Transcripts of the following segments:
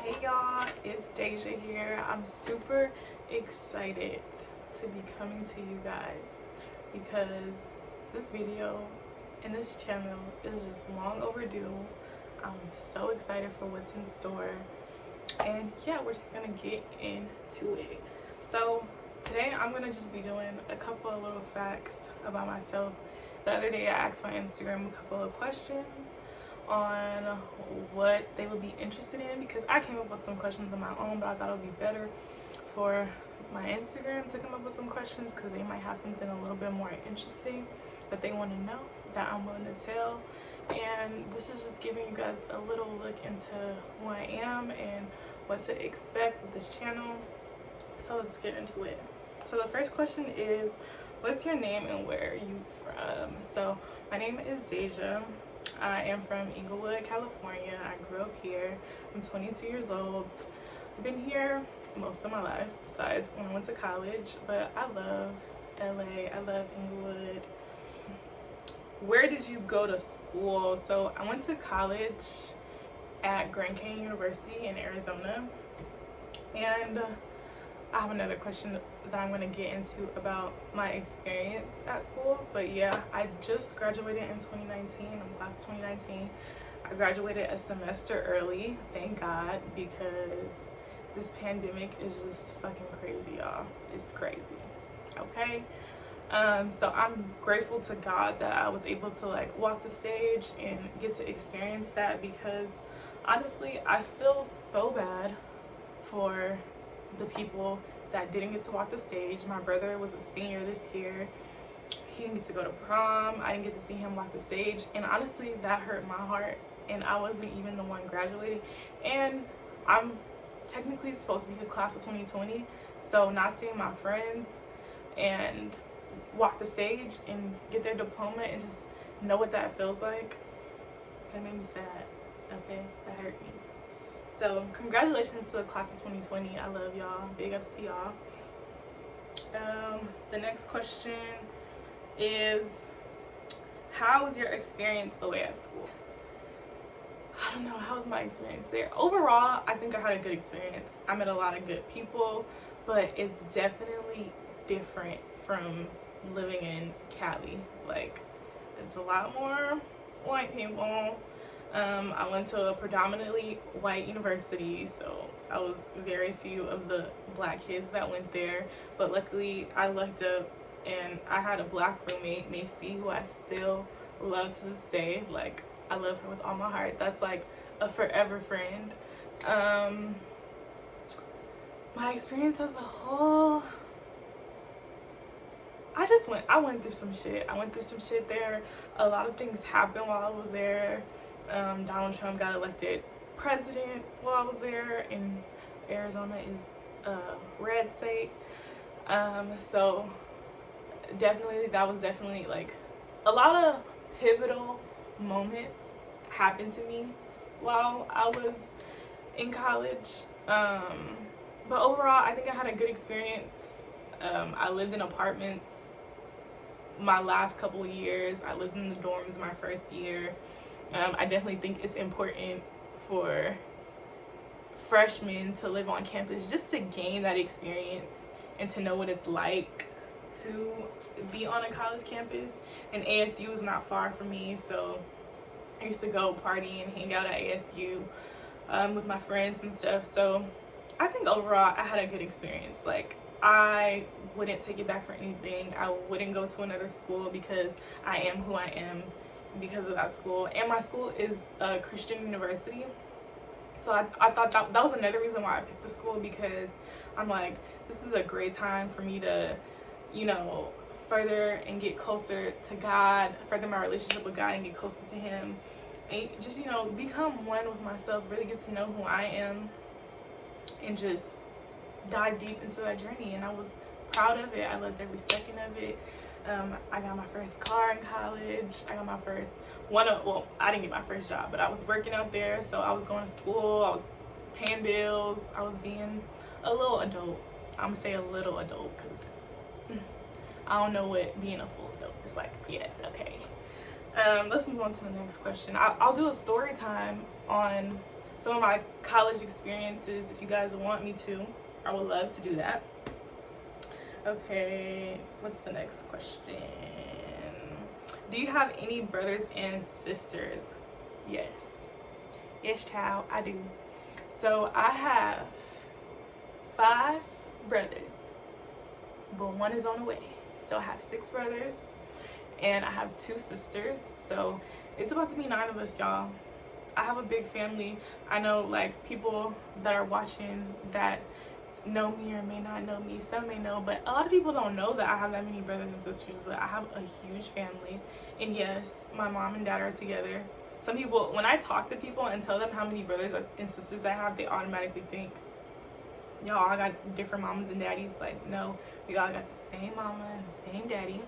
Hey y'all, it's Deja here. I'm super excited to be coming to you guys because this video and this channel is just long overdue. I'm so excited for what's in store, and yeah, we're just gonna get into it. So today I'm gonna just be doing a couple of little facts about myself. The other day I asked my Instagram a couple of questions on what they would be interested in because I came up with some questions of my own, but I thought it would be better for my Instagram to come up with some questions because they might have something a little bit more interesting that they want to know that I'm willing to tell. And this is just giving you guys a little look into who I am and what to expect with this channel. So let's get into it. So the first question is, what's your name and where are you from? So my name is Deja. I am from Inglewood, California. I grew up here. I'm 22 years old. I've been here most of my life, besides when I went to college, but I love LA. I love Inglewood. Where did you go to school? So I went to college at Grand Canyon University in Arizona, and I have another question that I'm going to get into about my experience at school. But yeah, I just graduated in 2019. I'm class 2019. I graduated a semester early, thank God, because this pandemic is just fucking crazy, y'all. It's crazy, okay? So I'm grateful to God that I was able to like walk the stage and get to experience that, because honestly, I feel so bad for the people that didn't get to walk the stage. My brother was a senior this year. He didn't get to go to prom. I didn't get to see him walk the stage, and honestly that hurt my heart, and I wasn't even the one graduating, and I'm technically supposed to be the class of 2020, so not seeing my friends and walk the stage and get their diploma and just know what that feels like, that made me sad. Okay, that hurt me. So congratulations to the class of 2020. I love y'all. Big ups to y'all. The next question is, how was your experience away at school? I don't know, how was my experience there? Overall, I think I had a good experience. I met a lot of good people, but it's definitely different from living in Cali. Like, it's a lot more white people. I went to a predominantly white university, so I was very few of the black kids that went there, but luckily I lucked up and I had a black roommate, Macy, who I still love to this day. Like, I love her with all my heart. That's like a forever friend. My experience as a whole, I went through some shit. I went through some shit there. A lot of things happened while I was there. Donald Trump got elected president while I was there, and Arizona is a red state. So definitely, that was definitely like a lot of pivotal moments happened to me while I was in college. But overall, I think I had a good experience. I lived in apartments my last couple of years. I lived in the dorms my first year. I definitely think it's important for freshmen to live on campus just to gain that experience and to know what it's like to be on a college campus. And ASU is not far from me, so I used to go party and hang out at ASU with my friends and stuff. So I think overall I had a good experience. Like, I wouldn't take it back for anything. I wouldn't go to another school because I am who I am because of that school. And my school is a Christian university, so I thought that was another reason why I picked the school, because I'm like, this is a great time for me to, you know, further and get closer to God, further my relationship with God and get closer to him, and just, you know, become one with myself, really get to know who I am and just dive deep into that journey. And I was proud of it. I loved every second of it. I got my first car in college. I got my first I didn't get my first job, but I was working out there, so I was going to school, I was paying bills, I was being a little adult. I'm gonna say a little adult because I don't know what being a full adult is like yet. Okay, let's move on to the next question. I'll do a story time on some of my college experiences. If you guys want me to, I would love to do that. Okay, what's the next question? Do you have any brothers and sisters? Yes. Yes, child, I do. So I have 5 brothers, but one is on the way. So I have 6 brothers and I have 2 sisters. So it's about to be 9 of us, y'all. I have a big family. I know like people that are watching that know me or may not know me, some may know, but a lot of people don't know that I have that many brothers and sisters. But I have a huge family, and yes, my mom and dad are together. Some people, when I talk to people and tell them how many brothers and sisters I have, they automatically think, y'all, I got different mamas and daddies. Like, no, we all got the same mama and the same daddy.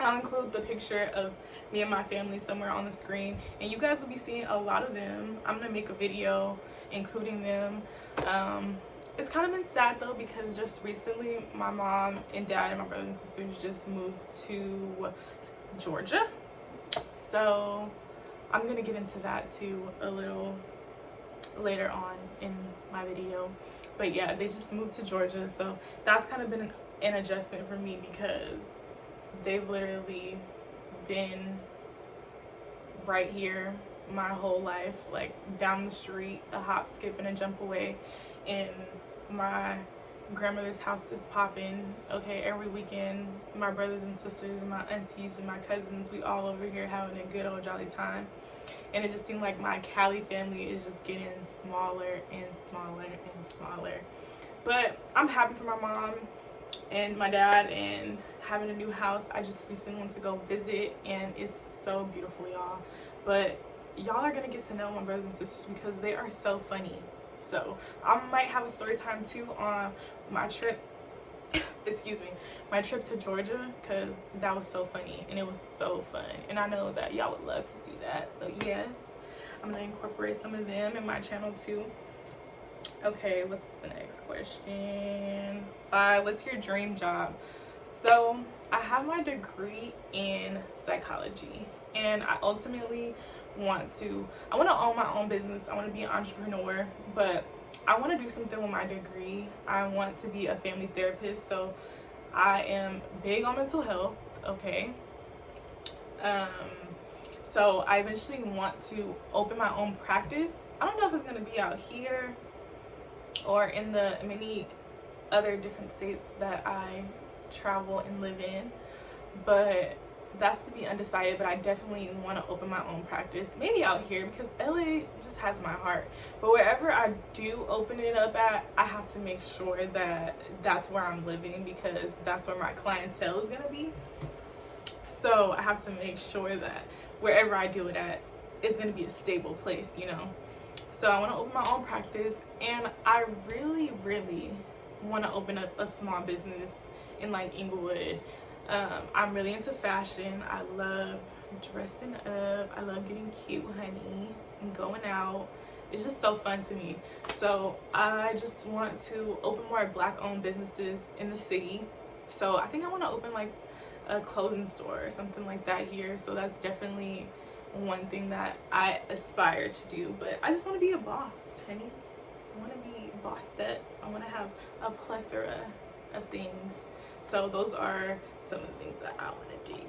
I'll include the picture of me and my family somewhere on the screen, and you guys will be seeing a lot of them. I'm gonna make a video including them. It's kind of been sad though, because just recently my mom and dad and my brothers and sisters just moved to Georgia. So I'm gonna get into that too a little later on in my video. But yeah, they just moved to Georgia, so that's kind of been an adjustment for me, because they've literally been right here my whole life, like down the street, a hop, skip, and a jump away. And my grandmother's house is popping. Okay, every weekend my brothers and sisters and my aunties and my cousins, we all over here having a good old jolly time. And it just seemed like my Cali family is just getting smaller and smaller and smaller. But I'm happy for my mom and my dad and having a new house. I just recently went to go visit, and it's so beautiful, y'all. But y'all are gonna get to know my brothers and sisters because they are so funny. So I might have a story time too on my trip excuse me, my trip to Georgia, because that was so funny and it was so fun, and I know that y'all would love to see that. So yes, I'm gonna incorporate some of them in my channel too. Okay, what's the next question? 5, what's your dream job? So I have my degree in psychology, and I ultimately want to own my own business. I want to be an entrepreneur, but I want to do something with my degree. I want to be a family therapist, so I am big on mental health. Okay, so I eventually want to open my own practice. I don't know if it's going to be out here or in the many other different states that I travel and live in, but that's to be undecided. But I definitely want to open my own practice, maybe out here, because LA just has my heart. But wherever I do open it up at, I have to make sure that that's where I'm living, because that's where my clientele is going to be. So I have to make sure that wherever I do it at, it's going to be a stable place, you know. So I want to open my own practice, and I really want to open up a small business in like Inglewood. I'm really into fashion. I love dressing up. I love getting cute, honey, and going out. It's just so fun to me. So I just want to open more Black-owned businesses in the city. So I think I want to open like a clothing store or something like that here. So that's definitely one thing that I aspire to do. But I just want to be a boss, honey. I want to be bossed up. I want to have a plethora of things. So those are some of the things that I want to do.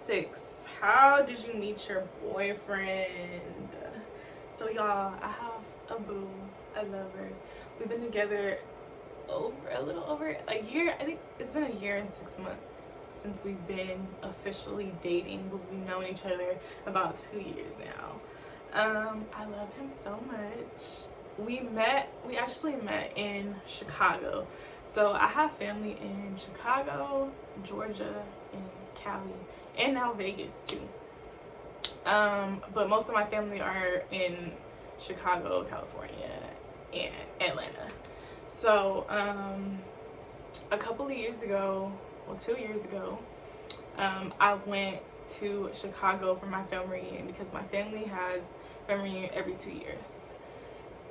6, how did you meet your boyfriend? So y'all, I have a boo. I love her. We've been together a little over a year. I think it's been a year and 6 months since we've been officially dating, but we've known each other about 2 years now. I love him so much. We actually met in Chicago. So I have family in Chicago, Georgia, and Cali, and now Vegas too. But most of my family are in Chicago, California, and Atlanta. So a couple of years ago, well, 2 years ago, I went to Chicago for my family reunion, because my family has family reunion every 2 years.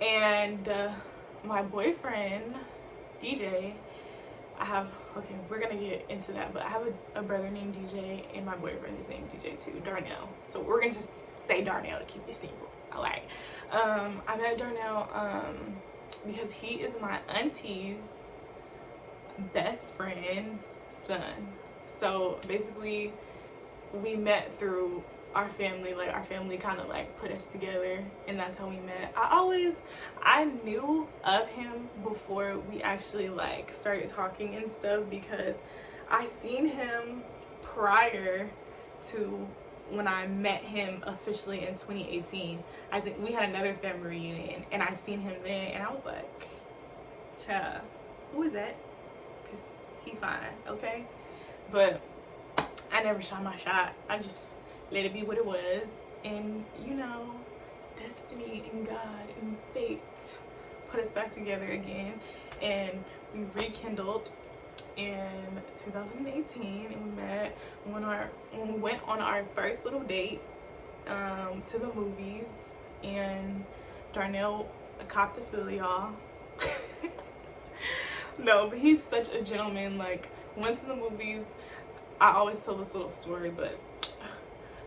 And my boyfriend, DJ, okay, we're gonna get into that, but I have a brother named DJ, and my boyfriend is named DJ too, Darnell. So we're gonna just say Darnell to keep it simple. All right. I met Darnell because he is my auntie's best friend's son. So basically, we met through our family. Like, our family kind of like put us together, and that's how we met. I knew of him before we actually like started talking and stuff, because I seen him prior to when I met him officially in 2018. I think we had another family reunion, and I seen him then, and I was like, child, who is that? Because he fine, okay? But I never shot my shot. I just let it be what it was. And, you know, destiny and God and fate put us back together again. And we rekindled in 2018, and we met when we went on our first little date to the movies, and Darnell copped the feel, y'all. No, but he's such a gentleman. Like, went to the movies. I always tell this little story, but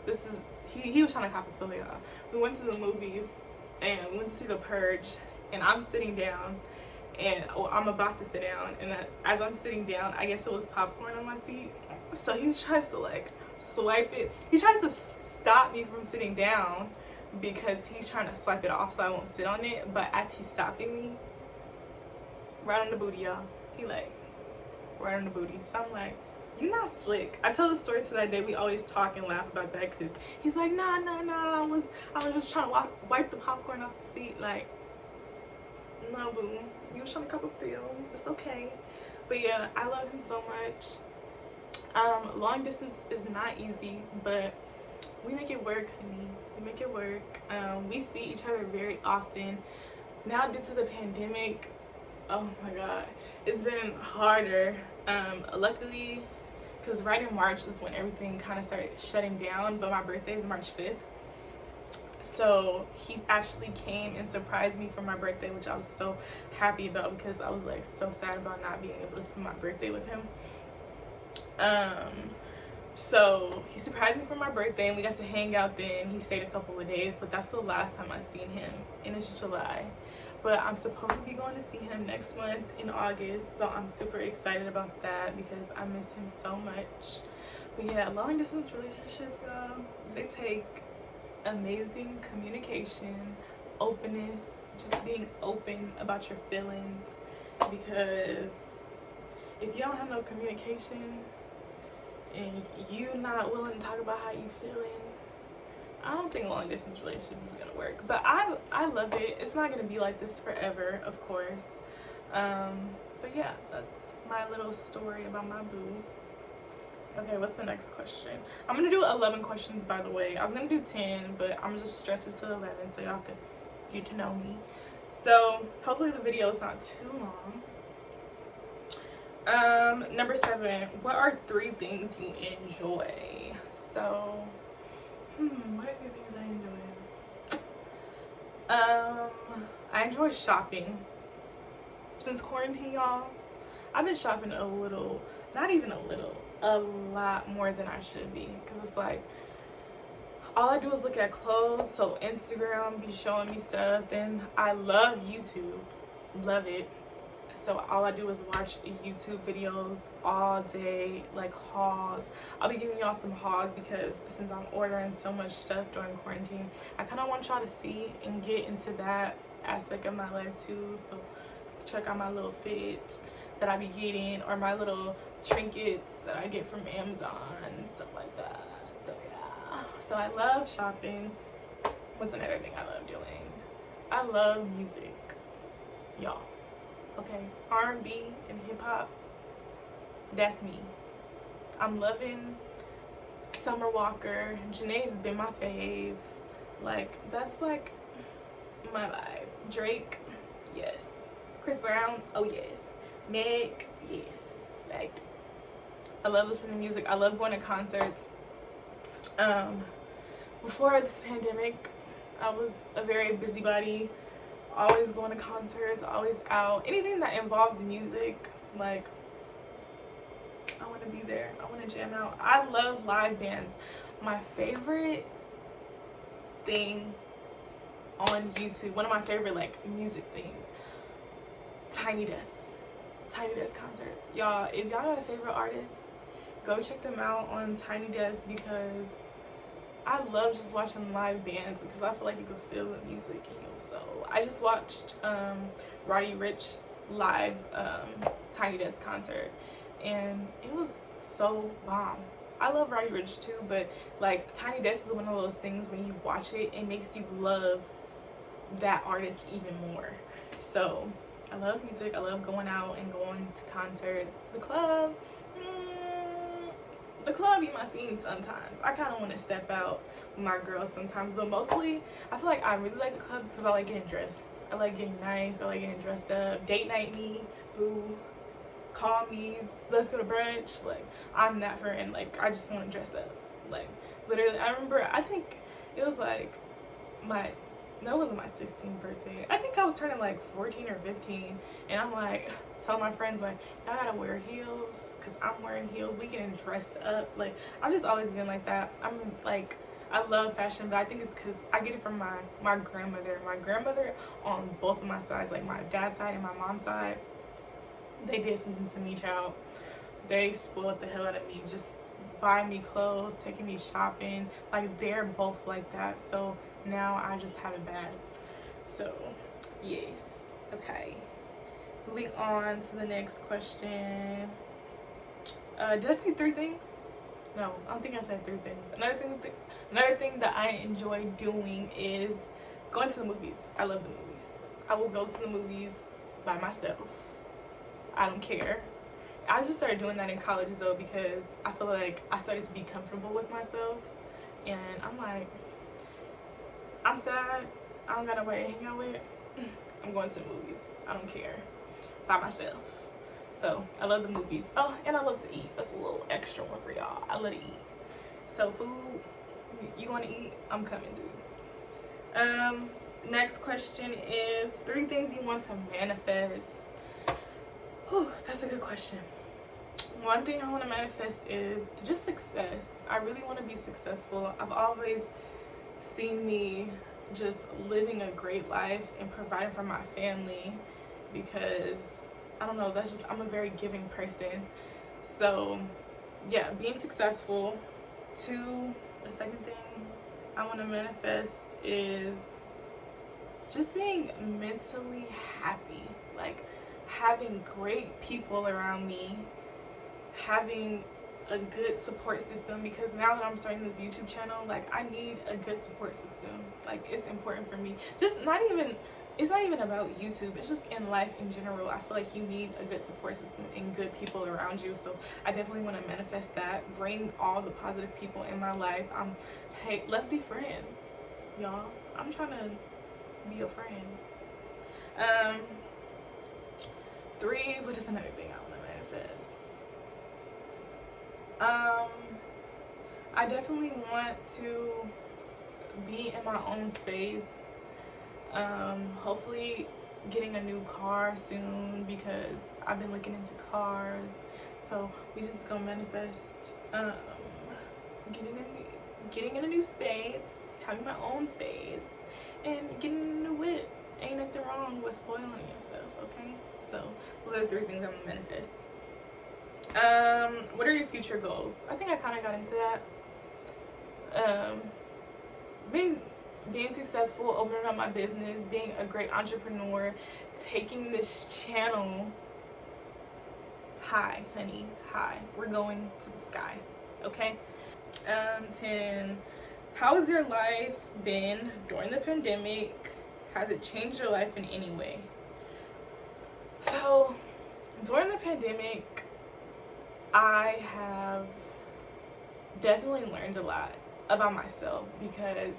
this is he was trying to cop a feel, y'all. We went to the movies and we went to see The Purge, and I'm sitting down, and I'm about to sit down, and as I'm sitting down, I guess it was popcorn on my seat. So he tries to like swipe it. He tries to stop me from sitting down because he's trying to swipe it off so I won't sit on it. But as he's stopping me, right on the booty, y'all. He like right on the booty. So I'm like, you're not slick. I tell the story to that day. We always talk and laugh about that, because he's like, nah. I was just trying to wipe the popcorn off the seat. Like, no, boo. You was trying to cup a film. It's okay. But yeah, I love him so much. Long distance is not easy, but we make it work, honey. We make it work. We see each other very often. Now, due to the pandemic, oh my God, it's been harder. Luckily, because right in March is when everything kind of started shutting down, but my birthday is March 5th. So he actually came and surprised me for my birthday, which I was so happy about, because I was like so sad about not being able to spend my birthday with him. So he surprised me for my birthday, and we got to hang out then. He stayed a couple of days, but that's the last time I seen him, and it's July. But I'm supposed to be going to see him next month in August, so I'm super excited about that because I miss him so much. But yeah, long distance relationships, they take amazing communication, openness, just being open about your feelings, because if you don't have no communication and you're not willing to talk about how you feeling, I don't think a long distance relationship is gonna work. But I love it. It's not gonna be like this forever, of course. But yeah, that's my little story about my boo. Okay, what's the next question? I'm gonna do 11 questions, by the way. I was gonna do 10, but I'm gonna just stretch this to 11 so y'all can get to know me. So hopefully the video is not too long. Number 7, what are 3 things you enjoy? So what are the things I enjoy? I enjoy shopping. Since quarantine, y'all, I've been shopping a little, not even a little, a lot more than I should be, because it's like all I do is look at clothes. So Instagram be showing me stuff, then I love YouTube, love it. So all I do is watch YouTube videos all day, like hauls. I'll be giving y'all some hauls because since I'm ordering so much stuff during quarantine, I kind of want y'all to see and get into that aspect of my life too. So check out my little fits that I be getting, or my little trinkets that I get from Amazon and stuff like that. So yeah, so I love shopping. What's another thing I love doing? I love music, y'all. Okay, R&B and hip-hop, that's me. I'm loving Summer Walker. Janae's been my fave. Like, that's like my vibe. Drake, yes. Chris Brown, oh yes. Meg, yes. Like, I love listening to music. I love going to concerts. Before this pandemic, I was a very busybody. Always going to concerts, always out. Anything that involves music, like, I want to be there. I want to jam out. I love live bands. My favorite thing on YouTube, one of my favorite like music things, Tiny Desk concerts. Y'all, if y'all got a favorite artist, go check them out on Tiny Desk, because I love just watching live bands, because I feel like you can feel the music in your soul. I just watched Roddy Ricch's live Tiny Desk concert, and it was so bomb. I love Roddy Ricch too, but like Tiny Desk is one of those things when you watch it, it makes you love that artist even more. So I love music. I love going out and going to concerts. The club be my scene sometimes. I kind of want to step out with my girls sometimes, but mostly I feel like I really like the clubs because I like getting dressed. I like getting nice. I like getting dressed up. Date night me, boo. Call me, let's go to brunch. Like, I'm that friend. Like, I just want to dress up. Like, literally, I remember, I think it was like no, it wasn't my 16th birthday. I think I was turning like 14 or 15, and I'm like telling my friends, like, y'all gotta wear heels because I'm wearing heels. We getting dressed up. Like, I've just always been like that. I'm like, I love fashion, but I think it's because I get it from my grandmother. My grandmother on both of my sides, like my dad's side and my mom's side, they did something to me, child. They spoiled the hell out of me, just buying me clothes, taking me shopping. Like, they're both like that. So now I just have it bad. So yes. Okay, moving on to the next question. Did I say 3 things? No, I don't think I said 3 things. Another thing that I enjoy doing is going to the movies. I love the movies. I will go to the movies by myself. I don't care. I just started doing that in college though, because I feel like I started to be comfortable with myself, and I'm like, I'm sad, I don't got nobody to hang out with, I'm going to the movies. I don't care. By myself. So I love the movies. Oh, and I love to eat. That's a little extra one for y'all. I love to eat. So food, you want to eat? I'm coming to. Next question is 3 things you want to manifest. Whew, that's a good question. One thing I want to manifest is just success. I really want to be successful. I've always seen me just living a great life and providing for my family, because I don't know, that's just, I'm a very giving person. So yeah, being successful. 2, the second thing I want to manifest is just being mentally happy. Like, having great people around me, having a good support system, because now that I'm starting this YouTube channel, like, I need a good support system. Like, it's important for me. Just it's not even about YouTube, it's just in life in general. I feel like you need a good support system and good people around you. So I definitely want to manifest that, bring all the positive people in my life. Hey, let's be friends, y'all. I'm trying to be a friend. 3, what is another thing I want to manifest? I definitely want to be in my own space. Hopefully getting a new car soon, because I've been looking into cars. So we just gonna manifest getting in a new space, having my own space, and getting a new whip. Ain't nothing wrong with spoiling yourself, okay? So those are the 3 things I'm gonna manifest. What are your future goals? I think I kind of got into that. Being successful, opening up my business, being a great entrepreneur, taking this channel high, honey, high. We're going to the sky, okay? 10, how has your life been during the pandemic? Has it changed your life in any way? So, during the pandemic, I have definitely learned a lot about myself, because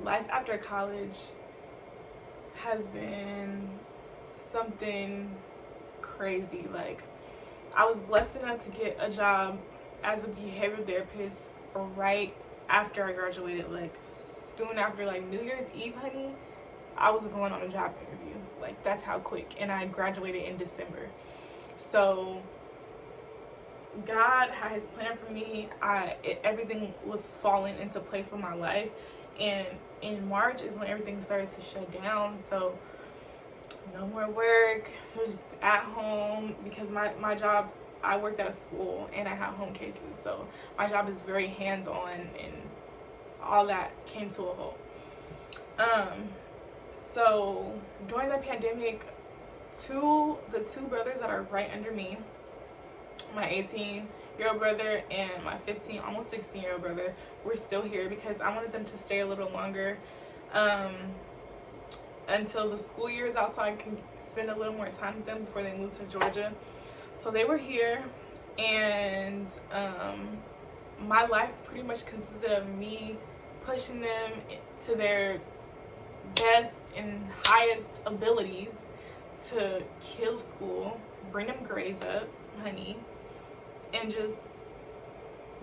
life after college has been something crazy. Like, I was blessed enough to get a job as a behavioral therapist right after I graduated. Like, soon after, like, New Year's Eve, honey, I was going on a job interview. Like, that's how quick. And I graduated in December. So God had his plan for me. Everything was falling into place in my life, and in March is when everything started to shut down. So no more work. I was at home because my job, I worked at a school and I had home cases. So my job is very hands-on, and all that came to a halt. So during the pandemic, the two brothers that are right under me, my 18-year-old brother and my 15, almost 16-year-old brother, were still here because I wanted them to stay a little longer, until the school year is out, so I can spend a little more time with them before they move to Georgia. So they were here, and my life pretty much consisted of me pushing them to their best and highest abilities to kill school, bring them grades up, honey, and just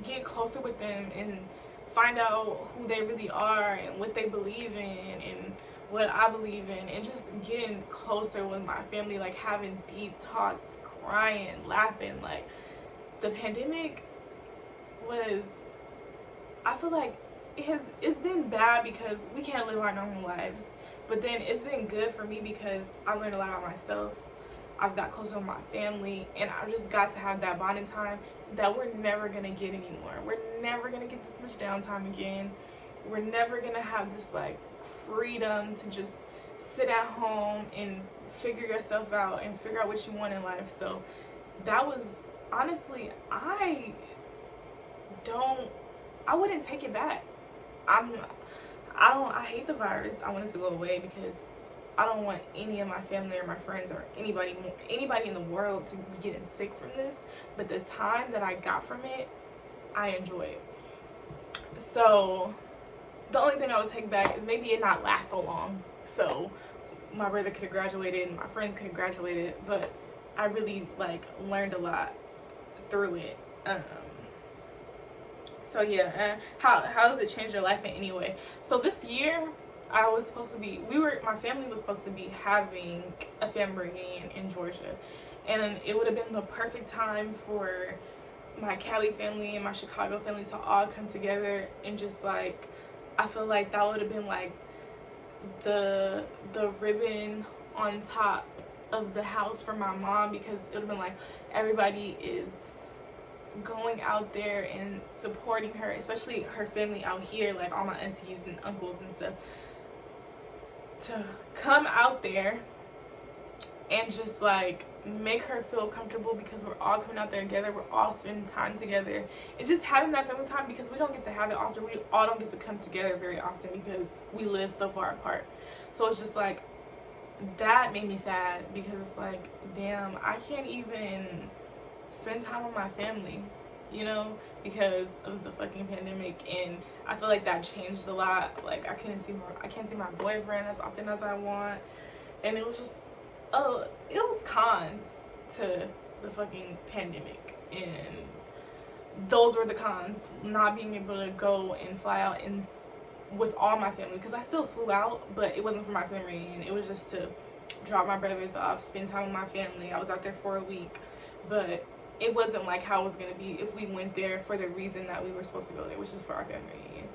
get closer with them and find out who they really are and what they believe in and what I believe in, and just getting closer with my family, like having deep talks, crying, laughing. Like, the pandemic was, I feel like it's been bad because we can't live our normal lives, but then it's been good for me because I learned a lot about myself. I've got closer with my family, and I just got to have that bonding time that we're never gonna get anymore. We're never gonna get this much downtime again. We're never gonna have this like freedom to just sit at home and figure yourself out and figure out what you want in life. So that was, honestly, I wouldn't take it back. I hate the virus. I want it to go away because I don't want any of my family or my friends or anybody in the world to be getting sick from this. But the time that I got from it, I enjoy it. So the only thing I would take back is maybe it not last so long. So my brother could have graduated and my friends could have graduated, but I really like learned a lot through it. So yeah, how has it changed your life in any way? So this year, my family was supposed to be having a family reunion in Georgia, and it would have been the perfect time for my Cali family and my Chicago family to all come together, and just like, I feel like that would have been like the ribbon on top of the house for my mom, because it would have been like everybody is going out there and supporting her, especially her family out here, like all my aunties and uncles and stuff, to come out there and just like make her feel comfortable, because we're all coming out there together, we're all spending time together, and just having that family time, because we don't get to have it often. We all don't get to come together very often because we live so far apart. So it's just like, that made me sad, because it's like, damn, I can't even spend time with my family, you know, because of the fucking pandemic. And I feel like that changed a lot. Like, I can't see my boyfriend as often as I want, and it was just, it was cons to the fucking pandemic, and those were the cons. Not being able to go and fly out and with all my family, because I still flew out, but it wasn't for my family reunion. It was just to drop my brothers off, spend time with my family. I was out there for a week, but it wasn't like how it was going to be if we went there for the reason that we were supposed to go there, which is for our family reunion.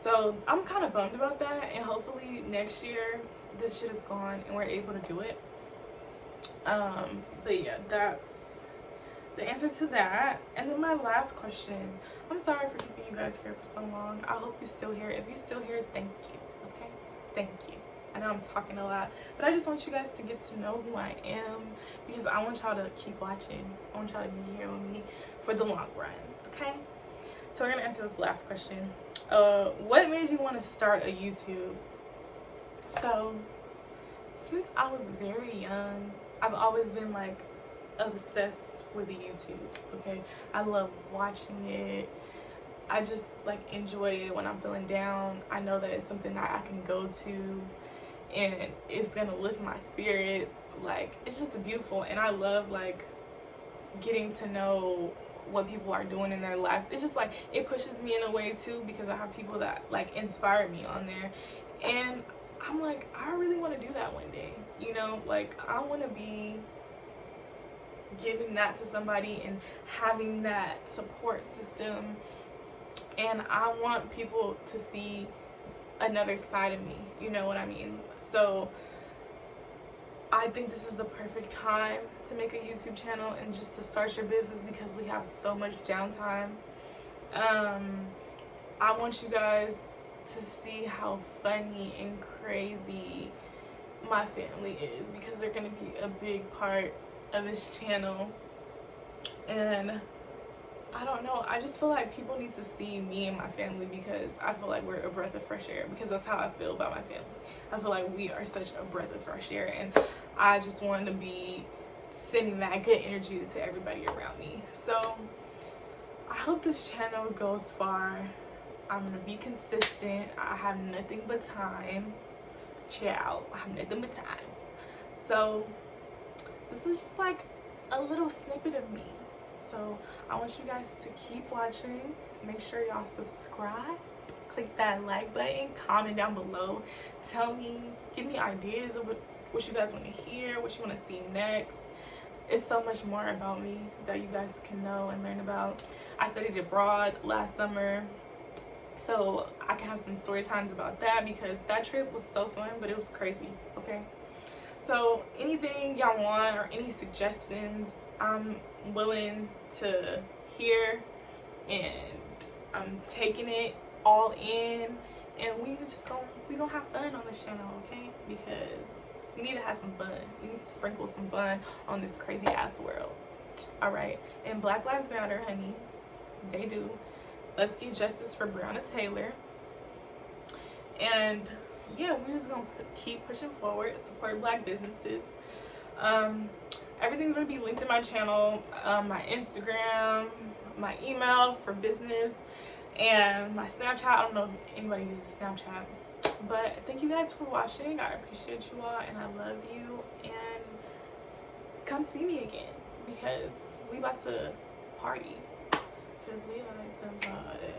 So I'm kind of bummed about that, and hopefully next year this shit is gone and we're able to do it. But yeah, that's the answer to that. And then my last question, I'm sorry for keeping you guys here for so long. I hope you're still here. If you're still here, thank you. Okay, thank you. I know I'm talking a lot, but I just want you guys to get to know who I am, because I want y'all to keep watching. I want y'all to be here with me for the long run. Okay, so we're gonna answer this last question. What made you want to start a YouTube? So since I was very young, I've always been like obsessed with the YouTube. Okay, I love watching it. I just like enjoy it when I'm feeling down. I know that it's something that I can go to and it's gonna lift my spirits. Like, it's just beautiful, and I love like getting to know what people are doing in their lives. It's just like, it pushes me in a way too, because I have people that like inspire me on there, and I'm like, I really want to do that one day, you know. Like, I want to be giving that to somebody and having that support system. And I want people to see another side of me, you know what I mean? So I think this is the perfect time to make a YouTube channel and just to start your business, because we have so much downtime. I want you guys to see how funny and crazy my family is, because they're going to be a big part of this channel. And I don't know, I just feel like people need to see me and my family, because I feel like we're a breath of fresh air, because that's how I feel about my family. I feel like we are such a breath of fresh air, and I just want to be sending that good energy to everybody around me. So I hope this channel goes far. I'm gonna be consistent. I have nothing but time. Ciao. I have nothing but time. So this is just like a little snippet of me. So I want you guys to keep watching. Make sure y'all subscribe. Click that like button. Comment down below. Tell me, give me ideas of what you guys want to hear, what you want to see next. It's so much more about me that you guys can know and learn about. I studied abroad last summer, so I can have some story times about that, because that trip was so fun, but it was crazy, okay? So anything y'all want or any suggestions, I'm willing to hear, and I'm taking it all in, and we gonna have fun on this channel, okay? Because we need to have some fun. We need to sprinkle some fun on this crazy ass world. All right, and Black Lives Matter, honey. They do. Let's get justice for Breonna Taylor. And yeah, we're just gonna keep pushing forward, support Black businesses. Everything's gonna be linked in my channel, my Instagram, my email for business, and my Snapchat. I don't know if anybody uses Snapchat, but thank you guys for watching. I appreciate you all, and I love you. And come see me again, because we about to party. Because we like to party.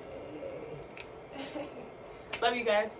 Love you guys.